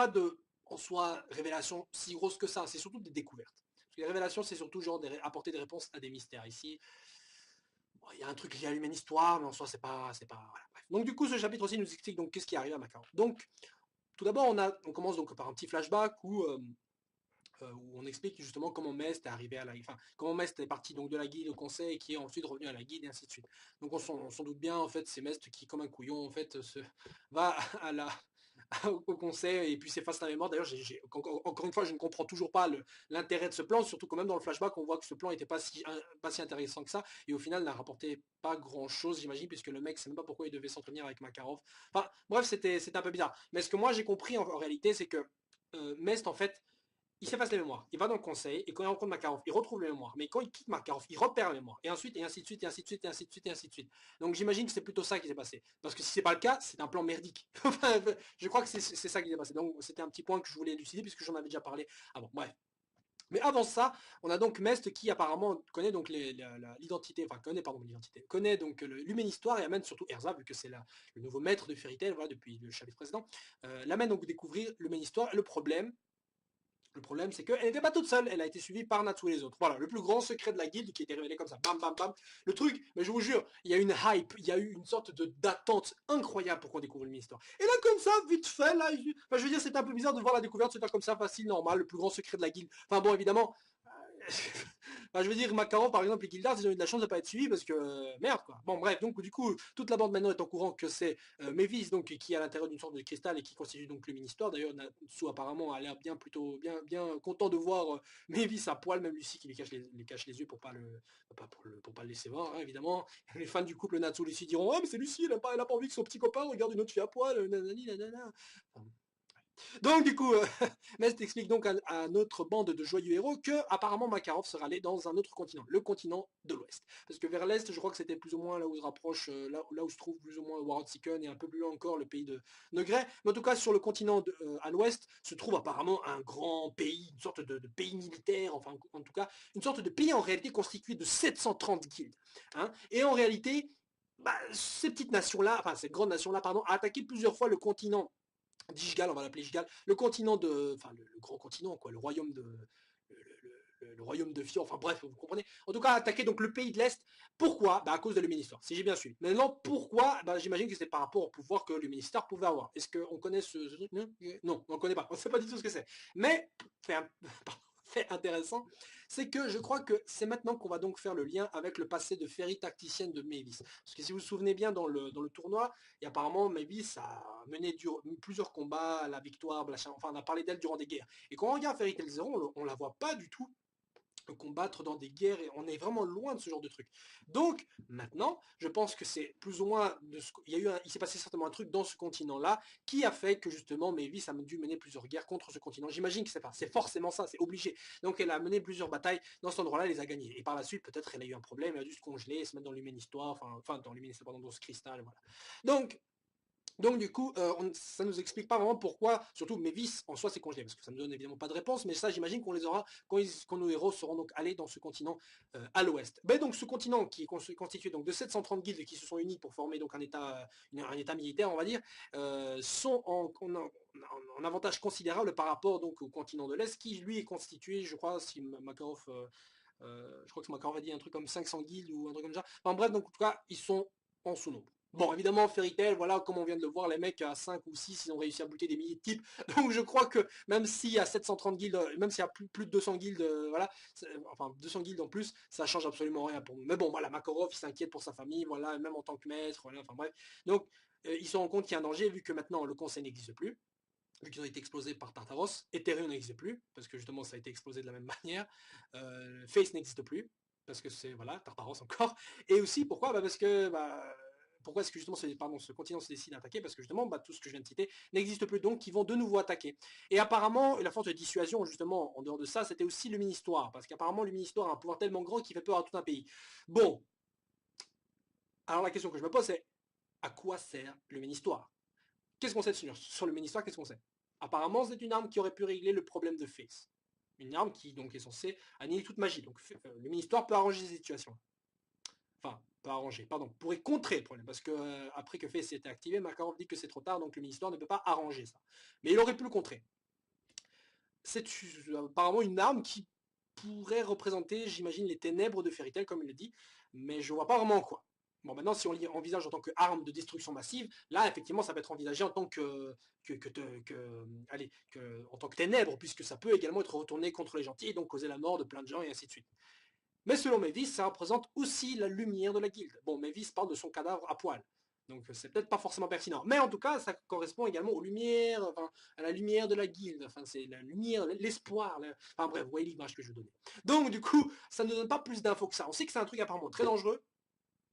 pas de, en soi, révélations si grosses que ça. C'est surtout des découvertes. Parce que les révélations, c'est surtout genre apporter des réponses à des mystères. Ici, bon, il y a un truc lié à l'humaine histoire, mais en soi, c'est pas, voilà, bref. Donc, du coup, ce chapitre aussi nous explique donc qu'est-ce qui arrive à Macaron. Donc, tout d'abord, on commence donc par un petit flashback où on explique justement comment Mest est arrivé à la, enfin, comment Mest est parti donc de la guilde au conseil et qui est ensuite revenu à la guilde et ainsi de suite. Donc on s'en doute bien, en fait, c'est Mest qui, comme un couillon, en fait, va à la, au conseil et puis s'efface sa mémoire. D'ailleurs, encore une fois, je ne comprends toujours pas l'intérêt de ce plan, surtout quand même dans le flashback, on voit que ce plan n'était pas si intéressant que ça et au final n'a rapporté pas grand chose, j'imagine, puisque le mec sait même pas pourquoi il devait s'entretenir avec Makarov. Enfin, bref, c'était un peu bizarre. Mais ce que moi j'ai compris en réalité, c'est que Mest, en fait, il s'efface les mémoires, il va dans le conseil, et quand il rencontre Makarov, il retrouve les mémoires. Mais quand il quitte Makarov, il repère les mémoires. Et ensuite, et ainsi de suite, et ainsi de suite, et ainsi de suite, et ainsi de suite. Donc j'imagine que c'est plutôt ça qui s'est passé. Parce que si c'est pas le cas, c'est un plan merdique. Je crois que c'est ça qui s'est passé. Donc c'était un petit point que je voulais élucider, puisque j'en avais déjà parlé avant. Bref. Mais avant ça, on a donc Mest qui apparemment connaît donc l'identité, enfin connaît pardon l'identité, connaît donc l'humaine histoire et amène surtout Erza, vu que c'est le nouveau maître de Fairy Tail, voilà, depuis le chapitre précédent, l'amène donc découvrir l'humaine histoire. Et le problème, c'est qu'elle n'était pas toute seule, elle a été suivie par Natsu et les autres. Voilà, le plus grand secret de la guilde qui a été révélé comme ça, bam bam bam. Le truc, mais je vous jure, il y a une hype, il y a eu une sorte d'attente incroyable pour qu'on découvre l'histoire. Et là, comme ça, vite fait, là, enfin, je veux dire, c'est un peu bizarre de voir la découverte se faire comme ça, facile, normal, le plus grand secret de la guilde. Enfin bon, évidemment, enfin, je veux dire, Macaron, par exemple, et Gildar, ils ont eu de la chance de pas être suivis parce que, merde, quoi. Bon, bref, donc, du coup, toute la bande maintenant est au courant que c'est Mavis, donc, qui est à l'intérieur d'une sorte de cristal et qui constitue donc le mini-histoire. D'ailleurs, Natsu, apparemment, a l'air bien content de voir Mavis à poil, même Lucie qui lui cache les yeux pour pas pour pas le laisser voir, hein, évidemment. Les fans du couple Natsu Lucie diront, ah, mais c'est Lucie, elle a pas envie que son petit copain regarde une autre fille à poil, nanani, nanana. Enfin, donc du coup, Mest explique donc à notre bande de joyeux héros que apparemment Makarov sera allé dans un autre continent, le continent de l'Ouest. Parce que vers l'Est, je crois que c'était plus ou moins là où se rapproche, là où se trouve plus ou moins Warotziken et un peu plus loin encore le pays de Negré. Mais en tout cas, sur le continent à l'Ouest se trouve apparemment un grand pays, une sorte de pays militaire, enfin en tout cas, une sorte de pays en réalité constitué de 730 guildes. Hein. Et en réalité, bah, ces petites nations-là, enfin cette grande nation-là, pardon, a attaqué plusieurs fois le continent Dishgal, on va l'appeler Dishgal, le continent de, enfin le grand continent quoi, le royaume de, le royaume de Fior, enfin bref, vous comprenez. En tout cas, attaquer donc le pays de l'Est. Pourquoi? Bah à cause de l'Humanistar, si j'ai bien suivi. Maintenant, pourquoi? Bah j'imagine que c'était par rapport au pouvoir que l'Humanistar pouvait avoir. Est-ce qu'on connaît ce truc? Non, on ne connaît pas. On ne sait pas du tout ce que c'est. Mais, fait intéressant, c'est que je crois que c'est maintenant qu'on va donc faire le lien avec le passé de Fairy tacticienne de Mavis. Parce que si vous vous souvenez bien dans le tournoi, et apparemment Mavis a mené plusieurs combats à la victoire, enfin on a parlé d'elle durant des guerres. Et quand on regarde Fairy Tail Zero, on la voit pas du tout combattre dans des guerres et on est vraiment loin de ce genre de truc. Donc maintenant, je pense que c'est plus ou moins il s'est passé certainement un truc dans ce continent-là qui a fait que justement Mavis a dû mener plusieurs guerres contre ce continent. J'imagine que c'est forcément ça, c'est obligé. Donc elle a mené plusieurs batailles dans cet endroit-là, elle les a gagnées. Et par la suite, peut-être elle a eu un problème, elle a dû se congeler, se mettre dans l'humaine histoire, enfin dans l'humaine histoire, pardon, dans ce cristal, voilà. Donc du coup, ça nous explique pas vraiment pourquoi, surtout Mavis en soi c'est congelé, parce que ça ne donne évidemment pas de réponse, mais ça j'imagine qu'on les aura quand nos héros seront donc allés dans ce continent à l'ouest. Ben donc ce continent qui est constitué donc de 730 guildes qui se sont unis pour former donc un état militaire, on va dire, sont en avantage considérable par rapport donc au continent de l'Est, qui lui est constitué, je crois, si Makarov, je crois que Makarov a dit un truc comme 500 guildes ou un truc comme ça. Enfin bref, donc en tout cas, ils sont en sous-nombre. Bon, évidemment, Fairy Tail, voilà, comme on vient de le voir, les mecs à 5 ou 6, ils ont réussi à buter des milliers de types. Donc je crois que même s'il y a 730 guildes, même s'il y a plus de 200 guildes, voilà, enfin 200 guildes en plus, ça change absolument rien pour nous. Mais bon, voilà, Makarov, il s'inquiète pour sa famille, voilà, même en tant que maître, voilà, enfin bref. Donc, ils se rendent compte qu'il y a un danger, vu que maintenant le conseil n'existe plus, vu qu'ils ont été explosés par Tartaros. Ethereum n'existe plus, parce que justement ça a été explosé de la même manière. Face n'existe plus, parce que c'est, voilà, Tartaros encore. Et aussi, pourquoi? Bah parce que, pourquoi est-ce que justement ce continent se décide à attaquer? Parce que justement, tout ce que je viens de citer n'existe plus, donc ils vont de nouveau attaquer. Et apparemment, la force de dissuasion, justement, en dehors de ça, c'était aussi le mini-histoire, parce qu'apparemment le mini-histoire a un pouvoir tellement grand qu'il fait peur à tout un pays. Bon, alors la question que je me pose, c'est à quoi sert le mini-histoire? Qu'est-ce qu'on sait sur le mini-histoire? Qu'est-ce qu'on sait? Apparemment, c'est une arme qui aurait pu régler le problème de Face. Une arme qui donc est censée annihiler toute magie. Donc le mini-histoire peut arranger ces situations. Enfin, pas arranger, pardon, pourrait contrer le problème, parce que après que fait s'était activé, Makarov dit que c'est trop tard, donc le ministère ne peut pas arranger ça. Mais il aurait pu le contrer. C'est apparemment une arme qui pourrait représenter, j'imagine, les ténèbres de Fairy Tail, comme il le dit, mais je vois pas vraiment quoi. Bon, maintenant, si on envisage en tant qu'arme de destruction massive, là, effectivement, ça peut être envisagé en tant en tant que ténèbres, puisque ça peut également être retourné contre les gentils et donc causer la mort de plein de gens et ainsi de suite. Mais selon Mavis, ça représente aussi la lumière de la guilde. Bon, Mavis parle de son cadavre à poil. Donc c'est peut-être pas forcément pertinent. Mais en tout cas, ça correspond également aux lumières, enfin, à la lumière de la guilde. Enfin, c'est la lumière, l'espoir. Enfin bref, vous voyez l'image que je veux donner. Donc du coup, ça ne donne pas plus d'infos que ça. On sait que c'est un truc apparemment très dangereux.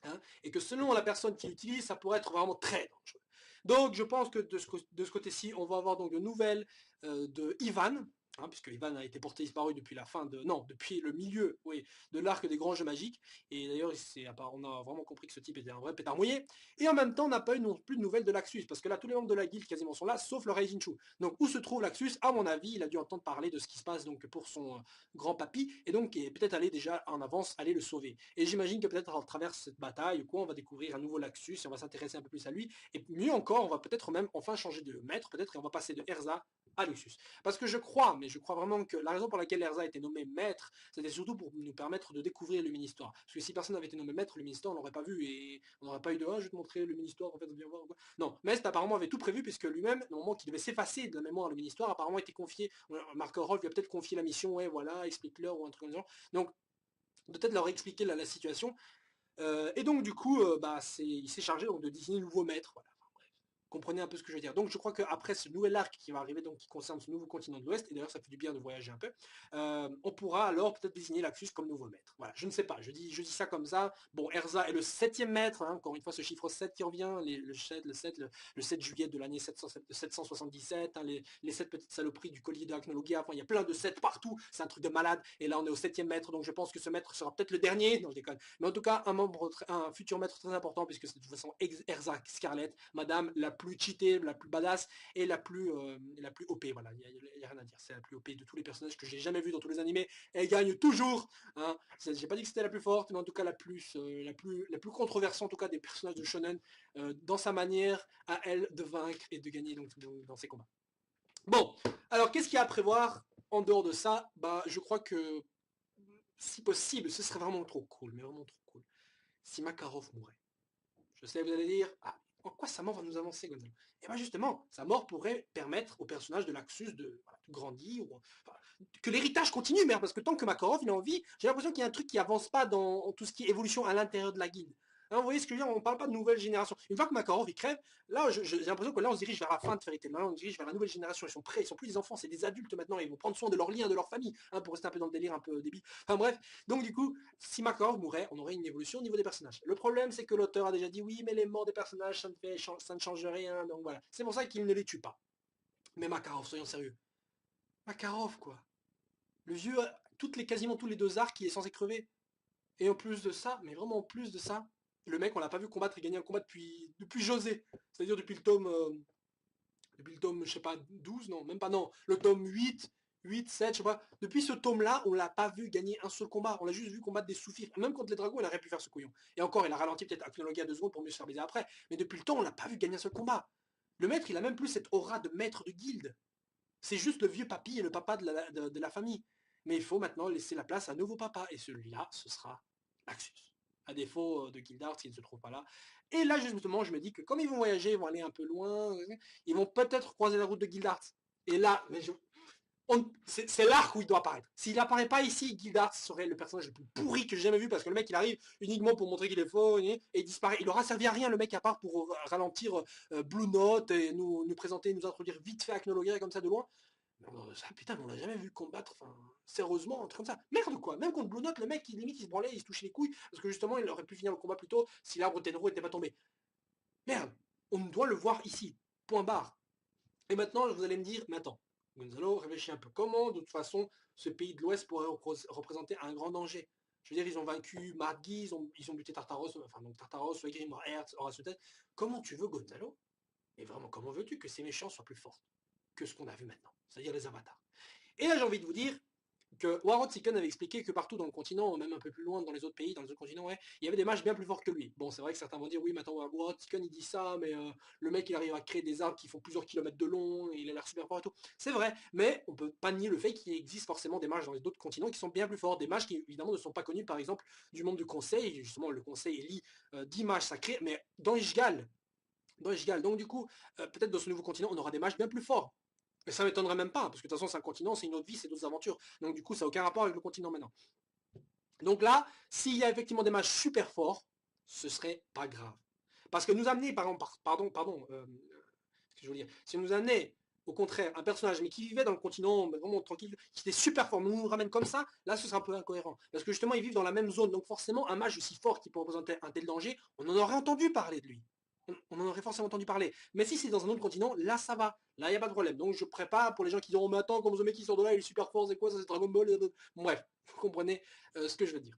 Hein, et que selon la personne qui l'utilise, ça pourrait être vraiment très dangereux. Donc je pense que de ce côté-ci, on va avoir donc de nouvelles de Ivan, hein, puisque Ivan a été porté disparu depuis la fin de... Non, depuis le milieu, oui, de l'arc des grands jeux magiques. Et d'ailleurs, on a vraiment compris que ce type était un vrai pétard mouillé. Et en même temps, on n'a pas eu non plus de nouvelles de Laxus, parce que là, tous les membres de la guilde quasiment sont là, sauf le Reijinchu. Donc où se trouve Laxus? À mon avis, il a dû entendre parler de ce qui se passe donc pour son grand papy, et donc est peut-être aller déjà en avance, aller le sauver. Et j'imagine que peut-être à travers cette bataille, ou quoi, on va découvrir un nouveau Laxus, et on va s'intéresser un peu plus à lui. Et mieux encore, on va peut-être même enfin changer de maître, peut-être, et on va passer de Erza à Luxus. Parce que je crois, mais je crois vraiment que la raison pour laquelle Erza a été nommé maître, c'était surtout pour nous permettre de découvrir le mini-histoire. Parce que si personne n'avait été nommé maître, le mini-histoire, on l'aurait pas vu, et on n'aurait pas eu de je vais te montrer le mini-histoire, en fait, viens voir. Non, Mest apparemment avait tout prévu, puisque lui-même, au moment qu'il devait s'effacer de la mémoire le mini-histoire, apparemment était confié, Markarov lui a peut-être confié la mission, ouais, voilà, explique-leur, ou un truc comme ça. Donc, peut-être leur expliquer la situation. Et donc, du coup, il s'est chargé donc, de désigner un nouveau maître. Voilà. Comprenez un peu ce que je veux dire. Donc je crois qu'après ce nouvel arc qui va arriver, donc qui concerne ce nouveau continent de l'Ouest, et d'ailleurs ça fait du bien de voyager un peu, on pourra alors peut-être désigner Laxus comme nouveau maître. Voilà, je ne sais pas, je dis ça comme ça. Bon, Erza est le 7e maître, hein, encore une fois ce chiffre 7 qui revient, le 7 juillet de l'année 777, hein, les 7 petites saloperies du collier de Acnologia, enfin il y a plein de 7 partout, c'est un truc de malade, et là on est au 7e maître, donc je pense que ce maître sera peut-être le dernier, non je déconne, mais en tout cas un futur maître très important, puisque c'est de toute façon Erza Scarlett, madame la plus cheatée, la plus badass et la plus OP. Voilà, il n'y a rien à dire. C'est la plus OP de tous les personnages que j'ai jamais vu dans tous les animés. Elle gagne toujours. Hein. J'ai pas dit que c'était la plus forte, mais en tout cas la plus controversée en tout cas des personnages de shonen dans sa manière à elle de vaincre et de gagner donc dans ses combats. Bon, alors qu'est-ce qu'il y a à prévoir en dehors de ça? Bah, je crois que si possible, ce serait vraiment trop cool, mais vraiment trop cool, si Makarov mourait. Je sais, vous allez dire, ah, en quoi sa mort va nous avancer, Gonzalo? Et bien justement, sa mort pourrait permettre au personnage de Laxus de grandir, enfin, que l'héritage continue, merde, parce que tant que Makarov il a envie, j'ai l'impression qu'il y a un truc qui avance pas dans tout ce qui est évolution à l'intérieur de la guilde. Hein, vous voyez ce que je veux dire? On ne parle pas de nouvelle génération. Une fois que Makarov il crève, là j'ai l'impression que là on se dirige vers la fin de Fairy Tail. Là on se dirige vers la nouvelle génération. Ils sont prêts, ils sont plus des enfants, c'est des adultes maintenant. Ils vont prendre soin de leurs liens, de leur famille, hein, pour rester un peu dans le délire un peu débile. Enfin bref, donc du coup, si Makarov mourait, on aurait une évolution au niveau des personnages. Le problème c'est que l'auteur a déjà dit oui, mais les morts des personnages ça ne change rien. Donc voilà, c'est pour ça qu'il ne les tue pas. Mais Makarov, soyons sérieux. Makarov quoi. Le vieux, quasiment tous les 2 arcs, il est censé crever. Et en plus de ça, mais vraiment en plus de ça, le mec, on l'a pas vu combattre et gagner un combat depuis José. C'est-à-dire depuis le tome, je sais pas, 12, non, même pas, non, le tome 8, 7, je sais pas. Depuis ce tome-là, on l'a pas vu gagner un seul combat. On l'a juste vu combattre des sous-fifres. Même contre les dragons, il aurait pu faire ce couillon. Et encore, il a ralenti peut-être Acnologia 2 secondes pour mieux se faire baiser après. Mais depuis le temps, on l'a pas vu gagner un seul combat. Le maître, il a même plus cette aura de maître de guilde. C'est juste le vieux papy et le papa de la famille. Mais il faut maintenant laisser la place à un nouveau papa. Et celui-là, ce sera Laxus. À défaut de Gildart, s'il ne se trouve pas là. Et là, justement, je me dis que comme ils vont voyager, ils vont aller un peu loin, ils vont peut-être croiser la route de Gildart. Et là, c'est l'arc où il doit apparaître. S'il apparaît pas ici, Gildart serait le personnage le plus pourri que j'ai jamais vu, parce que le mec, il arrive uniquement pour montrer qu'il est fort, et il disparaît. Il aura servi à rien, le mec, à part pour ralentir Blue Note, et nous présenter, nous introduire vite fait Acnologia, comme ça, de loin. Ça, putain, mais on l'a jamais vu combattre, enfin, sérieusement, un truc comme ça. Merde quoi, même contre Blue Note, le mec, limite, il se branlait, il se touchait les couilles, parce que justement, il aurait pu finir le combat plus tôt si l'arbre Tenro n'était pas tombé. Merde, on doit le voir ici, point barre. Et maintenant, vous allez me dire, mais attends, Gonzalo, réfléchis un peu, comment, de toute façon, ce pays de l'Ouest pourrait représenter un grand danger? Je veux dire, ils ont vaincu Margui, ils ont buté Tartaros, enfin, donc Tartaros, Swagrim, Hertz, Horace Tête. Comment tu veux, Gonzalo, et vraiment, comment veux-tu que ces méchants soient plus forts que ce qu'on a vu maintenant, c'est-à-dire les avatars? Et là, j'ai envie de vous dire, que Warren Seacon avait expliqué que partout dans le continent, même un peu plus loin dans les autres pays, dans les autres continents, ouais, il y avait des mages bien plus forts que lui. Bon, c'est vrai que certains vont dire, oui, mais attends, Warren Seacon il dit ça, mais le mec il arrive à créer des arbres qui font plusieurs kilomètres de long, et il a l'air super fort et tout. C'est vrai, mais on peut pas nier le fait qu'il existe forcément des mages dans les autres continents qui sont bien plus forts, des mages qui évidemment ne sont pas connus, par exemple, du monde du conseil. Justement, le conseil élit 10 mages sacrés, mais dans Ishgal. Donc du coup, peut-être dans ce nouveau continent, on aura des mages bien plus forts. Et ça m'étonnerait même pas, parce que de toute façon, c'est un continent, c'est une autre vie, c'est d'autres aventures. Donc du coup, ça n'a aucun rapport avec le continent maintenant. Donc là, s'il y a effectivement des matchs super forts, ce serait pas grave. Parce que nous amener, ce que je veux dire, si nous amener au contraire un personnage mais qui vivait dans le continent vraiment tranquille, qui était super fort, mais on nous ramène comme ça, là ce serait un peu incohérent. Parce que justement ils vivent dans la même zone, donc forcément un mage aussi fort qui peut représenter un tel danger, on en aurait entendu parler de lui. On en aurait forcément entendu parler. Mais si c'est dans un autre continent, là ça va. Là il n'y a pas de problème. Donc je prépare pour les gens qui diront mais attends, comme ce mec qui sort de là, il est super fort, c'est quoi ça, c'est Dragon Ball. Bref, vous comprenez ce que je veux dire.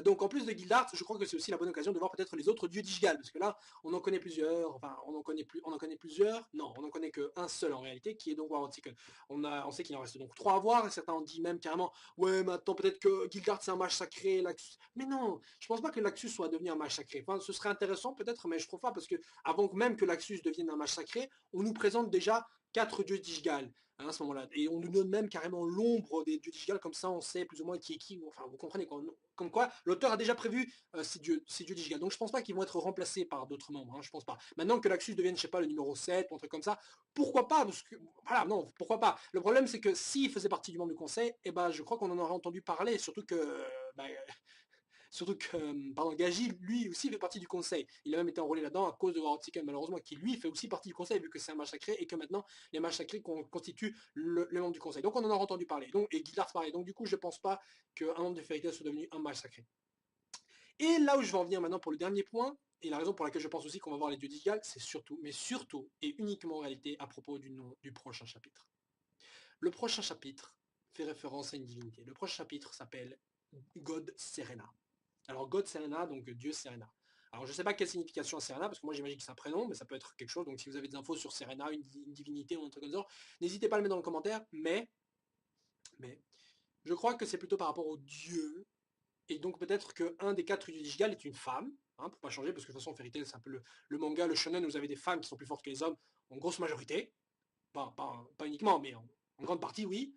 Donc en plus de Gildart, je crois que c'est aussi la bonne occasion de voir peut-être les autres dieux d'Ishgal, parce que là, on en connaît plusieurs, enfin on en connaît plusieurs, non, on en connaît qu'un seul en réalité, qui est donc Warren Seacon. On sait qu'il en reste donc 3 à voir, et certains ont dit même carrément, ouais, mais attends, peut-être que Gildart c'est un mage sacré, Laxus. Mais non, je pense pas que Laxus soit devenu un mage sacré. Enfin, ce serait intéressant peut-être, mais je trouve pas, parce que avant même que Laxus devienne un mage sacré, on nous présente déjà 4 dieux d'Ishgal. Hein, à ce moment-là. Et on nous donne même carrément l'ombre des dieux d'Ishgal, comme ça on sait plus ou moins qui est qui. Enfin, vous comprenez quoi. Comme quoi, l'auteur a déjà prévu ces dieux d'Ishgal. Donc je pense pas qu'ils vont être remplacés par d'autres membres. Hein, je pense pas. Maintenant que Laxus devienne, je sais pas, le numéro 7 ou un truc comme ça, pourquoi pas parce que, voilà, non, pourquoi pas. Le problème c'est que s'il faisait partie du membre du conseil, eh ben, je crois qu'on en aurait entendu parler, surtout que bah, surtout que, pardon, Gaji, lui aussi fait partie du conseil. Il a même été enrôlé là-dedans à cause de Warren Seacon, malheureusement, qui lui fait aussi partie du conseil, vu que c'est un match sacré, et que maintenant, les matchs sacrés constituent le membre du conseil. Donc on en a entendu parler. Donc, et Guildart pareil. Donc du coup, je ne pense pas qu'un membre de Fairy Tail soit devenu un match sacré. Et là où je vais en venir maintenant pour le dernier point, et la raison pour laquelle je pense aussi qu'on va voir les dieux d'Ishgal, c'est surtout, mais surtout, et uniquement en réalité, à propos du nom du prochain chapitre. Le prochain chapitre fait référence à une divinité. Le prochain chapitre s'appelle God Serena. Alors God Serena, donc Dieu Serena. Alors je ne sais pas quelle signification a Serena, parce que moi j'imagine que c'est un prénom, mais ça peut être quelque chose. Donc si vous avez des infos sur Serena, une divinité ou un truc comme ça, n'hésitez pas à le mettre dans le commentaire. Mais je crois que c'est plutôt par rapport au Dieu. Et donc peut-être qu'un des 4 dieux d'Ishgal est une femme, hein, pour pas changer, parce que de toute façon Fairy Tail c'est un peu le manga, le shonen, où vous avez des femmes qui sont plus fortes que les hommes, en grosse majorité. Pas uniquement, mais en grande partie oui.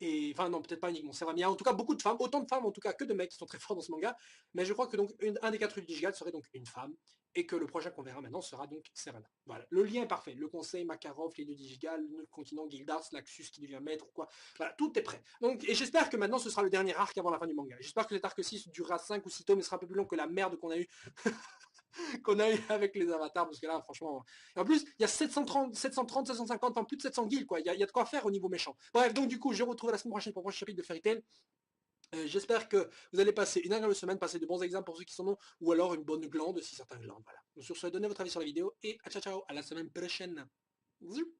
Et enfin non, peut-être pas uniquement, c'est vrai, mais il y a en tout cas beaucoup de femmes, autant de femmes en tout cas que de mecs qui sont très forts dans ce manga, mais je crois que donc un des 4 Digigal serait donc une femme, et que le prochain qu'on verra maintenant sera donc Serena. Voilà, le lien est parfait, le conseil, Makarov, les deux Digigal, le continent Gildart, Laxus qui devient maître ou quoi, voilà, tout est prêt. Donc, et j'espère que maintenant ce sera le dernier arc avant la fin du manga. J'espère que cet arc 6 durera 5 ou 6 tomes et sera un peu plus long que la merde qu'on a eu qu'on a eu avec les avatars, parce que là, franchement. Et en plus, il y a 730, 750, enfin plus de 700 guilds, quoi. Il y a de quoi faire au niveau méchant. Bref, donc du coup, je vous retrouve la semaine prochaine pour le prochain chapitre de Fairy Tail. J'espère que vous allez passer une agréable semaine, passer de bons examens pour ceux qui sont non, ou alors une bonne glande si certains glandent. Voilà. Donc sur ce, donnez votre avis sur la vidéo et ciao ciao, à la semaine prochaine. Zoup.